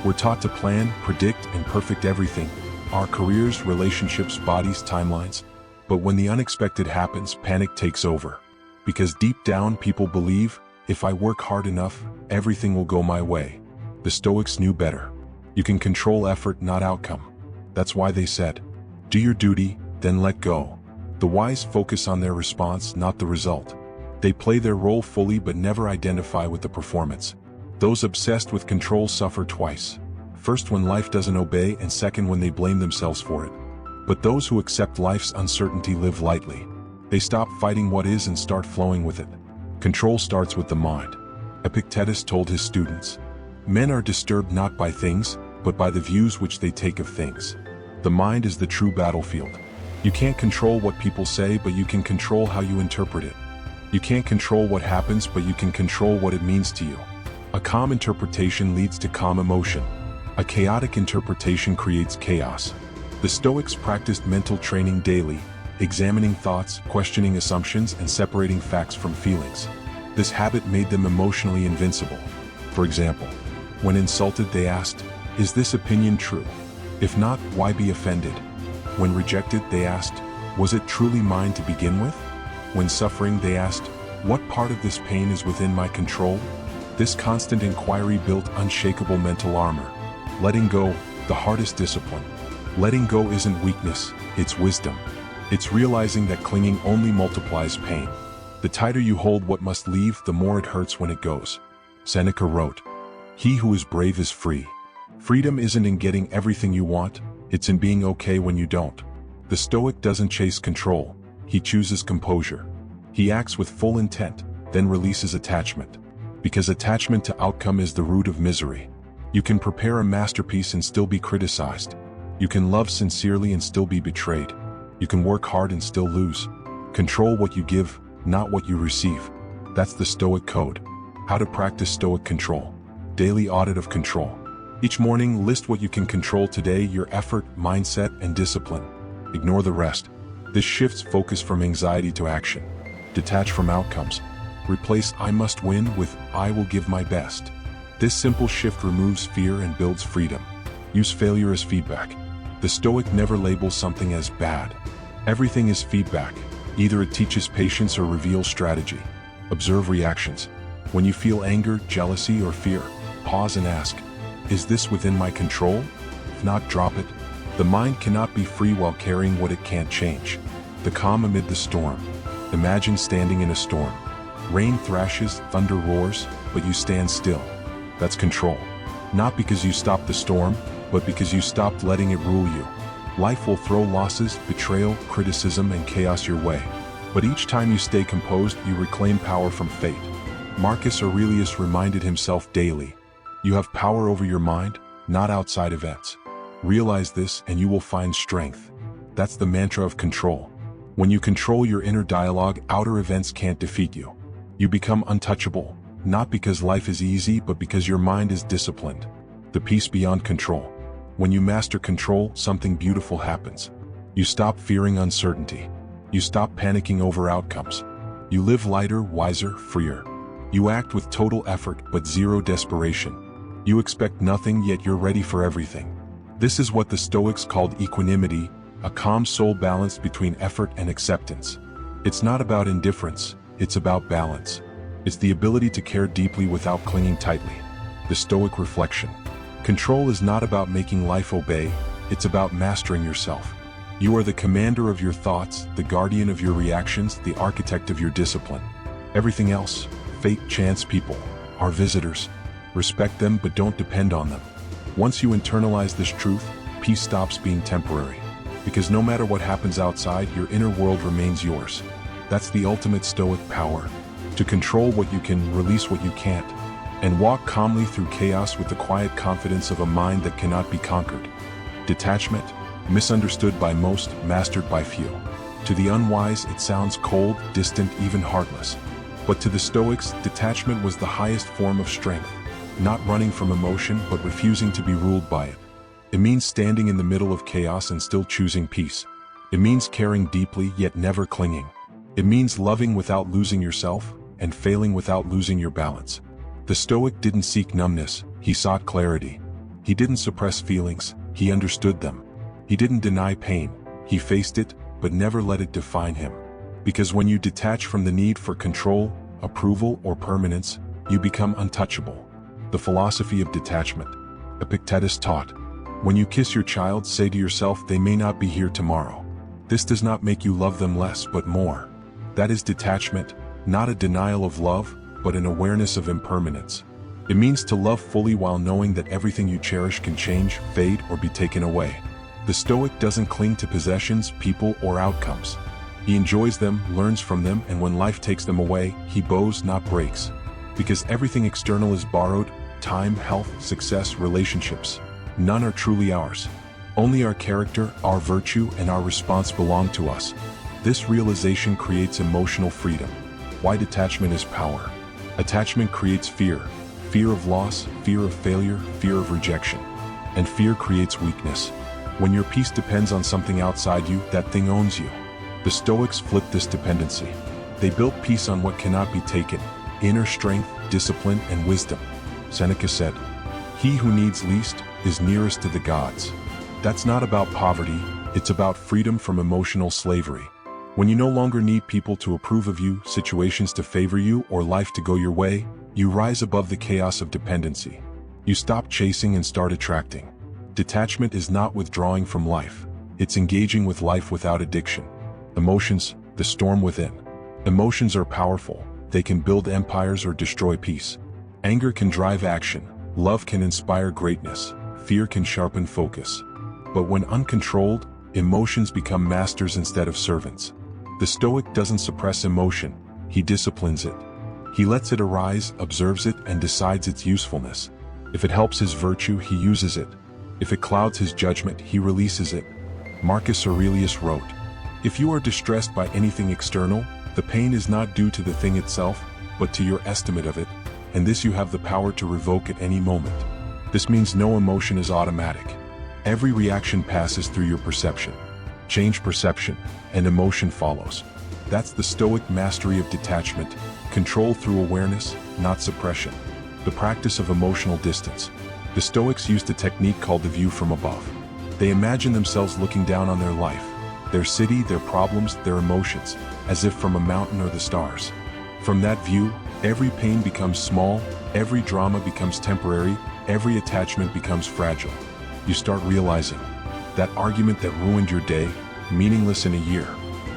We're taught to plan, predict, and perfect everything, our careers, relationships, bodies, timelines. But when the unexpected happens, panic takes over. Because deep down people believe, if I work hard enough, everything will go my way. The Stoics knew better. You can control effort, not outcome. That's why they said, do your duty, then let go. The wise focus on their response, not the result. They play their role fully but never identify with the performance. Those obsessed with control suffer twice. First when life doesn't obey, and second when they blame themselves for it. But those who accept life's uncertainty live lightly. They stop fighting what is and start flowing with it. Control starts with the mind. Epictetus told his students, "Men are disturbed not by things, but by the views which they take of things." The mind is the true battlefield. You can't control what people say, but you can control how you interpret it. You can't control what happens, but you can control what it means to you. A calm interpretation leads to calm emotion. A chaotic interpretation creates chaos. The Stoics practiced mental training daily, examining thoughts, questioning assumptions, and separating facts from feelings. This habit made them emotionally invincible. For example, when insulted they asked, "Is this opinion true? If not, why be offended?" When rejected they asked, "Was it truly mine to begin with?" When suffering they asked, "What part of this pain is within my control?" This constant inquiry built unshakable mental armor. Letting go, the hardest discipline. Letting go isn't weakness, it's wisdom. It's realizing that clinging only multiplies pain. The tighter you hold what must leave, the more it hurts when it goes. Seneca wrote, "He who is brave is free." Freedom isn't in getting everything you want, it's in being okay when you don't. The Stoic doesn't chase control, he chooses composure. He acts with full intent, then releases attachment. Because attachment to outcome is the root of misery. You can prepare a masterpiece and still be criticized. You can love sincerely and still be betrayed. You can work hard and still lose. Control what you give, not what you receive. That's the Stoic code. How to practice Stoic control. Daily audit of control. Each morning, list what you can control today: your effort, mindset, and discipline. Ignore the rest. This shifts focus from anxiety to action. Detach from outcomes. Replace "I must win" with "I will give my best." This simple shift removes fear and builds freedom. Use failure as feedback. The Stoic never labels something as bad. Everything is feedback. Either it teaches patience or reveals strategy. Observe reactions. When you feel anger, jealousy, or fear, pause and ask, "Is this within my control?" If not, drop it. The mind cannot be free while carrying what it can't change. The calm amid the storm. Imagine standing in a storm. Rain thrashes, thunder roars, but you stand still. That's control. Not because you stopped the storm, but because you stopped letting it rule you. Life will throw losses, betrayal, criticism, and chaos your way. But each time you stay composed, you reclaim power from fate. Marcus Aurelius reminded himself daily, "You have power over your mind, not outside events." Realize this and you will find strength. That's the mantra of control. When you control your inner dialogue, outer events can't defeat you. You become untouchable, not because life is easy, but because your mind is disciplined. The peace beyond control. When you master control, something beautiful happens. You stop fearing uncertainty. You stop panicking over outcomes. You live lighter, wiser, freer. You act with total effort but zero desperation. You expect nothing, yet you're ready for everything. This is what the Stoics called equanimity, a calm soul balanced between effort and acceptance. It's not about indifference, it's about balance. It's the ability to care deeply without clinging tightly. The Stoic reflection. Control is not about making life obey, it's about mastering yourself. You are the commander of your thoughts, the guardian of your reactions, the architect of your discipline. Everything else, fate, chance, people, are visitors. Respect them but don't depend on them. Once you internalize this truth, peace stops being temporary. Because no matter what happens outside, your inner world remains yours. That's the ultimate Stoic power. To control what you can, release what you can't, and walk calmly through chaos with the quiet confidence of a mind that cannot be conquered. Detachment, misunderstood by most, mastered by few. To the unwise, it sounds cold, distant, even heartless. But to the Stoics, detachment was the highest form of strength. Not running from emotion, but refusing to be ruled by it. It means standing in the middle of chaos and still choosing peace. It means caring deeply, yet never clinging. It means loving without losing yourself, and failing without losing your balance. The Stoic didn't seek numbness, he sought clarity. He didn't suppress feelings, he understood them. He didn't deny pain, he faced it, but never let it define him. Because when you detach from the need for control, approval, or permanence, you become untouchable. The philosophy of detachment. Epictetus taught, "When you kiss your child, say to yourself, they may not be here tomorrow." This does not make you love them less, but more. That is detachment, not a denial of love, but an awareness of impermanence. It means to love fully while knowing that everything you cherish can change, fade, or be taken away. The Stoic doesn't cling to possessions, people, or outcomes. He enjoys them, learns from them, and when life takes them away, he bows, not breaks. Because everything external is borrowed, time, health, success, relationships. None are truly ours. Only our character, our virtue, and our response belong to us. This realization creates emotional freedom. Why detachment is power. Attachment creates fear. Fear of loss, fear of failure, fear of rejection. And fear creates weakness. When your peace depends on something outside you, that thing owns you. The Stoics flipped this dependency. They built peace on what cannot be taken: inner strength, discipline, and wisdom. Seneca said, "He who needs least is nearest to the gods." That's not about poverty, it's about freedom from emotional slavery. When you no longer need people to approve of you, situations to favor you, or life to go your way, you rise above the chaos of dependency. You stop chasing and start attracting. Detachment is not withdrawing from life. It's engaging with life without addiction. Emotions, the storm within. Emotions are powerful. They can build empires or destroy peace. Anger can drive action. Love can inspire greatness. Fear can sharpen focus. But when uncontrolled, emotions become masters instead of servants. The Stoic doesn't suppress emotion. He disciplines it. He lets it arise, observes it, and decides its usefulness. If it helps his virtue, he uses it. If it clouds his judgment, he releases it. Marcus Aurelius wrote, "If you are distressed by anything external, the pain is not due to the thing itself, but to your estimate of it, and this you have the power to revoke at any moment." This means no emotion is automatic. Every reaction passes through your perception. Change perception, and emotion follows. That's the Stoic mastery of detachment, control through awareness, not suppression. The practice of emotional distance. The Stoics used a technique called the view from above. They imagine themselves looking down on their life, their city, their problems, their emotions, as if from a mountain or the stars. From that view, every pain becomes small, every drama becomes temporary, every attachment becomes fragile. You start realizing that argument that ruined your day, meaningless in a year.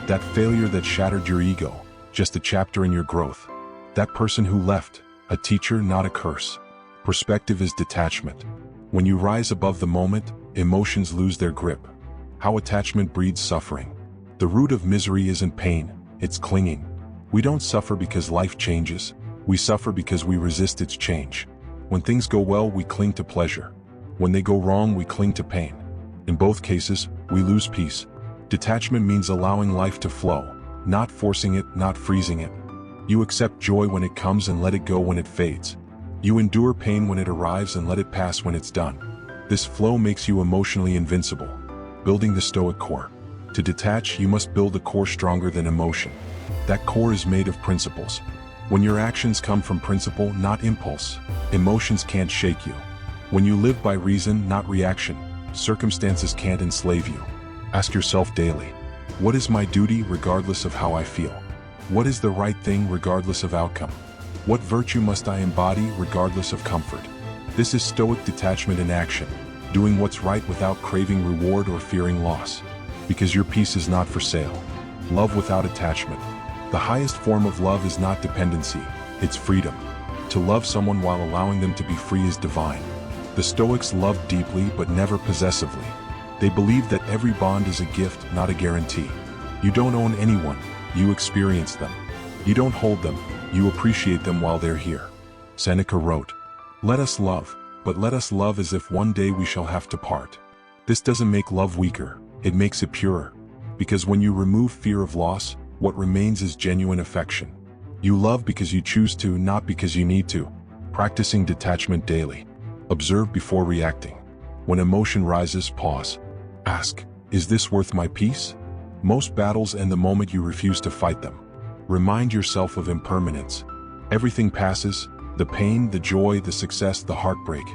That failure that shattered your ego, just a chapter in your growth. That person who left, a teacher, not a curse. Perspective is detachment. When you rise above the moment, emotions lose their grip. How attachment breeds suffering. The root of misery isn't pain, it's clinging. We don't suffer because life changes. We suffer because we resist its change. When things go well, we cling to pleasure. When they go wrong, we cling to pain. In both cases, we lose peace. Detachment means allowing life to flow, not forcing it, not freezing it. You accept joy when it comes and let it go when it fades. You endure pain when it arrives and let it pass when it's done. This flow makes you emotionally invincible. Building the Stoic core. To detach, you must build a core stronger than emotion. That core is made of principles. When your actions come from principle, not impulse, emotions can't shake you. When you live by reason, not reaction, circumstances can't enslave you. Ask yourself daily, what is my duty regardless of how I feel? What is the right thing regardless of outcome? What virtue must I embody regardless of comfort? This is Stoic detachment in action, doing what's right without craving reward or fearing loss. Because your peace is not for sale. Love without attachment. The highest form of love is not dependency, it's freedom. To love someone while allowing them to be free is divine. The Stoics loved deeply but never possessively. They believed that every bond is a gift, not a guarantee. You don't own anyone, you experience them. You don't hold them, you appreciate them while they're here. Seneca wrote, "Let us love, but let us love as if one day we shall have to part." This doesn't make love weaker, it makes it purer. Because when you remove fear of loss, what remains is genuine affection. You love because you choose to, not because you need to. Practicing detachment daily. Observe before reacting. When emotion rises, pause. Ask, is this worth my peace? Most battles end the moment you refuse to fight them. Remind yourself of impermanence. Everything passes, the pain, the joy, the success, the heartbreak.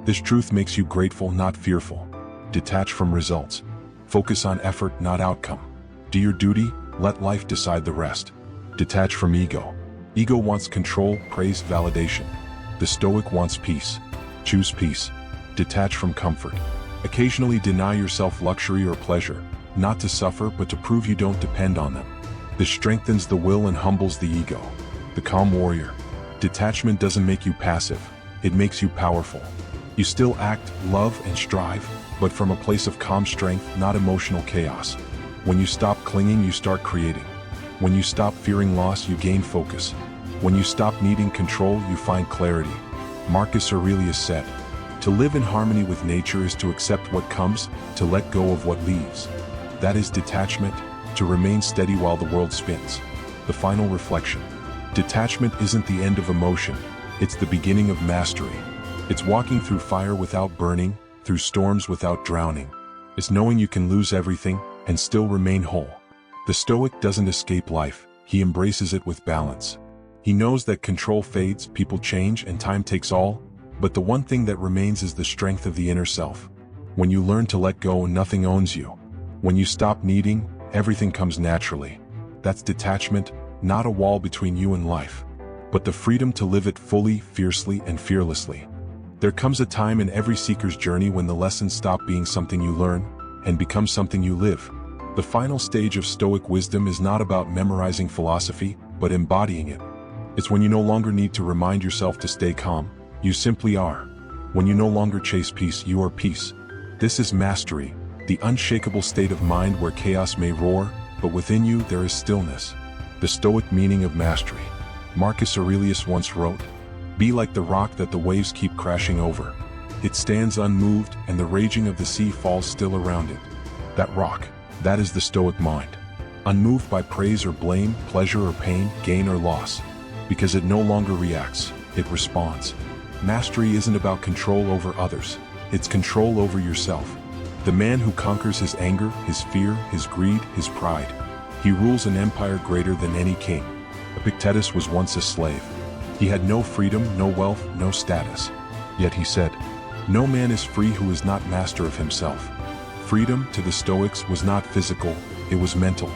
This truth makes you grateful, not fearful. Detach from results. Focus on effort, not outcome. Do your duty, let life decide the rest. Detach from ego. Ego wants control, praise, validation. The Stoic wants peace. Choose peace. Detach from comfort. Occasionally deny yourself luxury or pleasure, not to suffer but to prove you don't depend on them. This strengthens the will and humbles the ego. The calm warrior. Detachment doesn't make you passive, it makes you powerful. You still act, love, and strive, but from a place of calm strength, not emotional chaos. When you stop clinging, you start creating. When you stop fearing loss, you gain focus. When you stop needing control, you find clarity. Marcus Aurelius said, To live in harmony with nature is to accept what comes, to let go of what leaves. That is detachment, to remain steady while the world spins. The final reflection. Detachment isn't the end of emotion, it's the beginning of mastery. It's walking through fire without burning, through storms without drowning. It's knowing you can lose everything and still remain whole. The Stoic doesn't escape life, he embraces it with balance. He knows that control fades, people change, and time takes all, but the one thing that remains is the strength of the inner self. When you learn to let go, nothing owns you. When you stop needing, everything comes naturally. That's detachment, not a wall between you and life, but the freedom to live it fully, fiercely, and fearlessly. There comes a time in every seeker's journey when the lessons stop being something you learn and become something you live. The final stage of Stoic wisdom is not about memorizing philosophy, but embodying it. It's when you no longer need to remind yourself to stay calm, you simply are. When you no longer chase peace, you are peace. This is mastery, the unshakable state of mind where chaos may roar, but within you there is stillness. The Stoic meaning of mastery. Marcus Aurelius once wrote, "Be like the rock that the waves keep crashing over. It stands unmoved and the raging of the sea falls still around it." That rock, that is the Stoic mind. Unmoved by praise or blame, pleasure or pain, gain or loss. Because it no longer reacts, it responds. Mastery isn't about control over others, it's control over yourself. The man who conquers his anger, his fear, his greed, his pride. He rules an empire greater than any king. Epictetus was once a slave. He had no freedom, no wealth, no status. Yet he said, "No man is free who is not master of himself." Freedom, to the Stoics, was not physical, it was mental.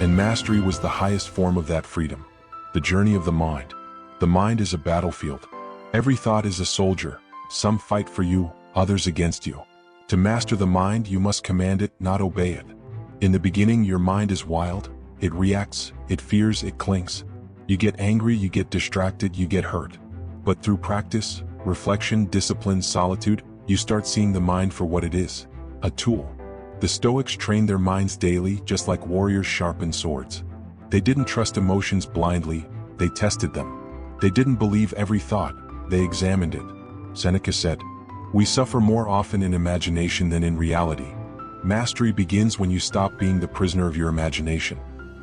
And mastery was the highest form of that freedom. The journey of the mind. The mind is a battlefield. Every thought is a soldier. Some fight for you, others against you. To master the mind, you must command it, not obey it. In the beginning, your mind is wild. It reacts, it fears, it clings. You get angry, you get distracted, you get hurt. But through practice, reflection, discipline, solitude, you start seeing the mind for what it is, a tool. The Stoics trained their minds daily, just like warriors sharpen swords. They didn't trust emotions blindly, they tested them. They didn't believe every thought, they examined it. Seneca said, "We suffer more often in imagination than in reality." Mastery begins when you stop being the prisoner of your imagination.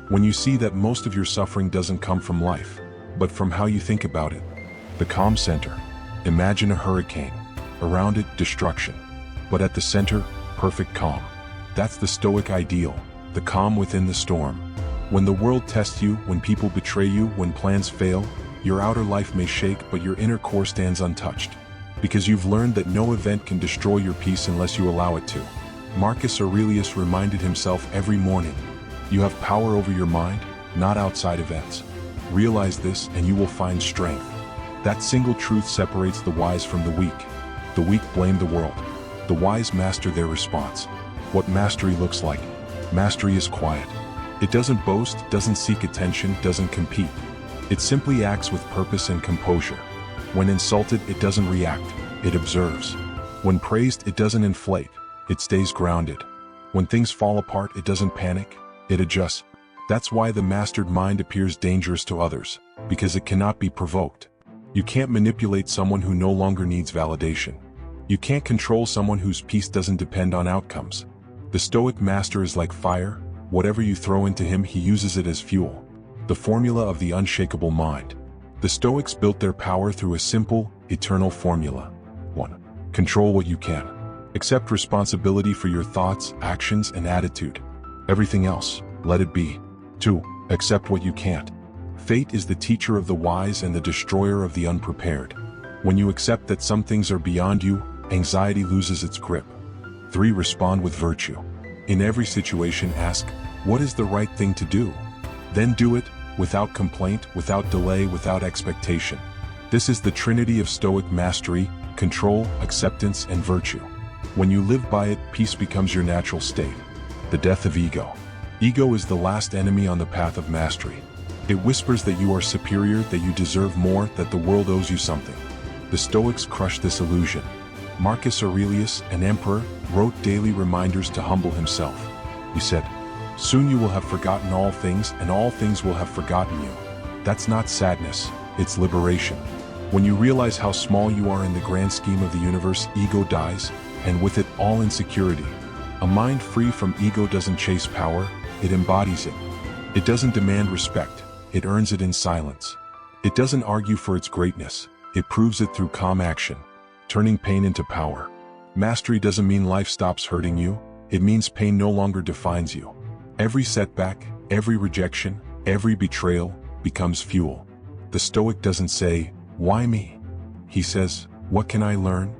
When you see that most of your suffering doesn't come from life, but from how you think about it. The calm center. Imagine a hurricane. Around it, destruction. But at the center, perfect calm. That's the Stoic ideal, the calm within the storm. When the world tests you, when people betray you, when plans fail, your outer life may shake, but your inner core stands untouched. Because you've learned that no event can destroy your peace unless you allow it to. Marcus Aurelius reminded himself every morning, "You have power over your mind, not outside events. Realize this and you will find strength." That single truth separates the wise from the weak. The weak blame the world. The wise master their response. What mastery looks like. Mastery is quiet. It doesn't boast, doesn't seek attention, doesn't compete. It simply acts with purpose and composure. When insulted, it doesn't react, it observes. When praised, it doesn't inflate, it stays grounded. When things fall apart, it doesn't panic, it adjusts. That's why the mastered mind appears dangerous to others, because it cannot be provoked. You can't manipulate someone who no longer needs validation. You can't control someone whose peace doesn't depend on outcomes. The Stoic master is like fire. Whatever you throw into him, he uses it as fuel. The formula of the unshakable mind. The Stoics built their power through a simple, eternal formula. 1. Control what you can. Accept responsibility for your thoughts, actions, and attitude. Everything else, let it be. 2. Accept what you can't. Fate is the teacher of the wise and the destroyer of the unprepared. When you accept that some things are beyond you, anxiety loses its grip. 3. Respond with virtue. In every situation, ask, what is the right thing to do? Then do it, without complaint, without delay, without expectation. This is the trinity of Stoic mastery, control, acceptance, and virtue. When you live by it, peace becomes your natural state. The death of ego. Ego is the last enemy on the path of mastery. It whispers that you are superior, that you deserve more, that the world owes you something. The Stoics crushed this illusion. Marcus Aurelius, an emperor, wrote daily reminders to humble himself. He said, "Soon you will have forgotten all things, and all things will have forgotten you." That's not sadness, it's liberation. When you realize how small you are in the grand scheme of the universe, ego dies, and with it, all insecurity. A mind free from ego doesn't chase power, it embodies it. It doesn't demand respect, it earns it in silence. It doesn't argue for its greatness, it proves it through calm action, turning pain into power. Mastery doesn't mean life stops hurting you, it means pain no longer defines you. Every setback, every rejection, every betrayal becomes fuel. The Stoic doesn't say, "Why me?" He says, "What can I learn?"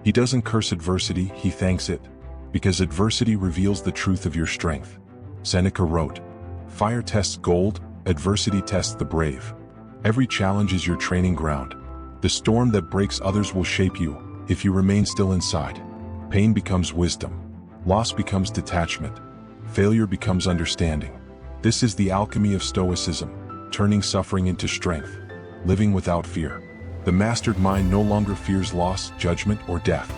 He doesn't curse adversity, he thanks it, because adversity reveals the truth of your strength. Seneca wrote, "Fire tests gold, adversity tests the brave." Every challenge is your training ground. The storm that breaks others will shape you, if you remain still inside. Pain becomes wisdom. Loss becomes detachment. Failure becomes understanding. This is the alchemy of Stoicism, turning suffering into strength, living without fear. The mastered mind no longer fears loss, judgment, or death,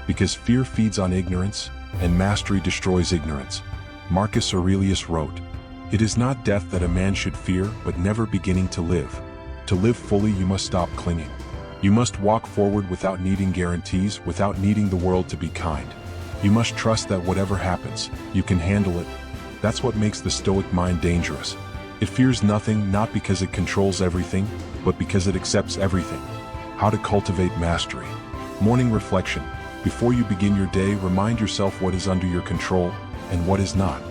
because fear feeds on ignorance, and mastery destroys ignorance. Marcus Aurelius wrote, "It is not death that a man should fear, but never beginning to live. To live fully, you must stop clinging. You must walk forward without needing guarantees, without needing the world to be kind. You must trust that whatever happens, you can handle it." That's what makes the Stoic mind dangerous. It fears nothing, not because it controls everything, but because it accepts everything. How to cultivate mastery. Morning reflection. Before you begin your day, remind yourself what is under your control and what is not.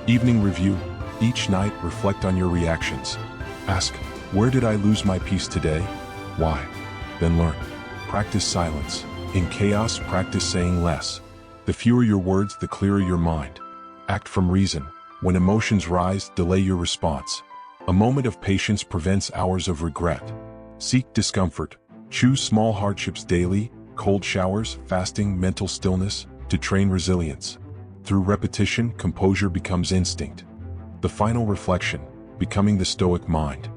Evening review. Each night, reflect on your reactions. Ask, where did I lose my peace today? Why? Then learn. Practice silence. In chaos, practice saying less. The fewer your words, the clearer your mind. Act from reason. When emotions rise, delay your response. A moment of patience prevents hours of regret. Seek discomfort. Choose small hardships daily, cold showers, fasting, mental stillness, to train resilience. Through repetition, composure becomes instinct. The final reflection, becoming the Stoic mind.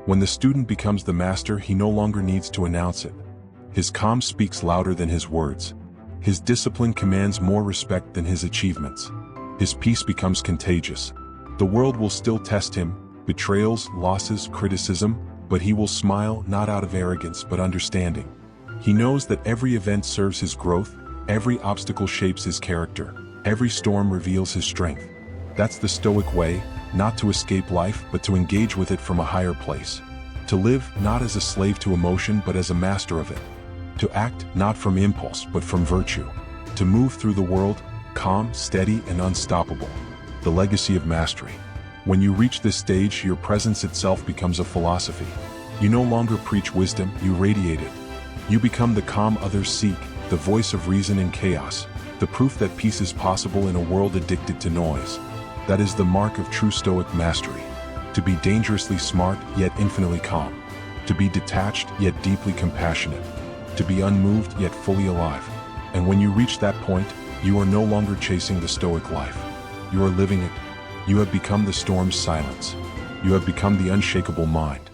When the student becomes the master, he no longer needs to announce it. His calm speaks louder than his words. His discipline commands more respect than his achievements. His peace becomes contagious. The world will still test him, betrayals, losses, criticism, but he will smile not out of arrogance but understanding. He knows that every event serves his growth, every obstacle shapes his character, every storm reveals his strength. That's the Stoic way, not to escape life but to engage with it from a higher place. To live not as a slave to emotion but as a master of it. To act not from impulse but from virtue. To move through the world, calm, steady, and unstoppable. The legacy of mastery. When you reach this stage, your presence itself becomes a philosophy. You no longer preach wisdom, you radiate it. You become the calm others seek, the voice of reason in chaos, the proof that peace is possible in a world addicted to noise. That is the mark of true Stoic mastery. To be dangerously smart, yet infinitely calm. To be detached, yet deeply compassionate. To be unmoved, yet fully alive. And when you reach that point, you are no longer chasing the Stoic life. You are living it. You have become the storm's silence. You have become the unshakable mind.